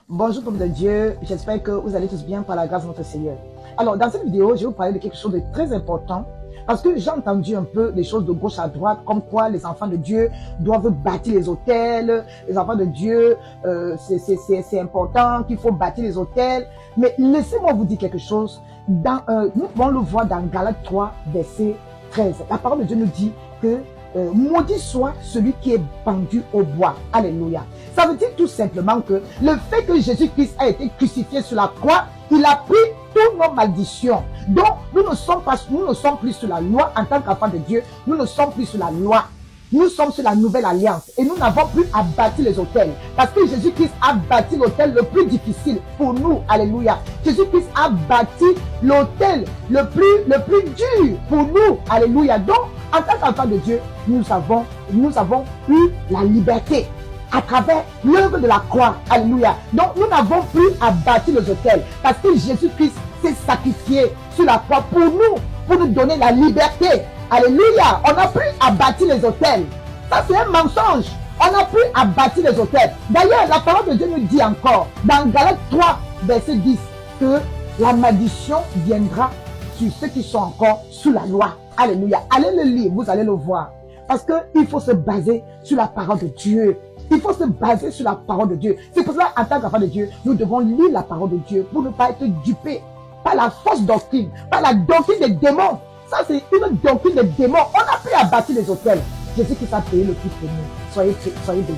Bonjour peuple de Dieu, j'espère que vous allez tous bien par la grâce de notre Seigneur. Alors dans cette vidéo, je vais vous parler de quelque chose de très important parce que j'ai entendu un peu des choses de gauche à droite comme quoi les enfants de Dieu doivent bâtir les autels, les enfants de Dieu, c'est important qu'il faut bâtir les autels. Mais laissez-moi vous dire quelque chose, nous pouvons le voir dans Galates 3, verset 13. La parole de Dieu nous dit que maudit soit celui qui est pendu au bois. Alléluia. Ça veut dire tout simplement que le fait que Jésus-Christ a été crucifié sur la croix, il a pris toutes nos malédictions. Donc, nous ne sommes plus sous la loi en tant qu'enfants de Dieu. Nous ne sommes plus sous la loi. Nous sommes sur la nouvelle alliance et nous n'avons plus à bâtir les autels. Parce que Jésus-Christ a bâti l'autel le plus difficile pour nous. Alléluia. Jésus-Christ a bâti l'autel le plus dur pour nous. Alléluia. Donc, en tant qu'enfants de Dieu, nous avons eu la liberté à travers l'œuvre de la croix. Alléluia. Donc, nous n'avons plus à bâtir les autels parce que Jésus-Christ s'est sacrifié sur la croix pour nous donner la liberté. Alléluia. On n'a plus à bâtir les autels. Ça, c'est un mensonge. On n'a plus à bâtir les autels. D'ailleurs, la parole de Dieu nous dit encore, dans Galates 3, verset 10, que la malédiction viendra sur ceux qui sont encore sous la loi. Alléluia. Allez le lire, vous allez le voir. Parce qu'il faut se baser sur la parole de Dieu. Il faut se baser sur la parole de Dieu. C'est pour cela, en tant qu'enfant de Dieu, nous devons lire la parole de Dieu pour ne pas être dupés par la fausse doctrine, par la doctrine des démons. Ça, c'est une doctrine des démons. On n'a plus à bâtir les autels. Jésus qui a payé le prix pour nous. Soyez bénis.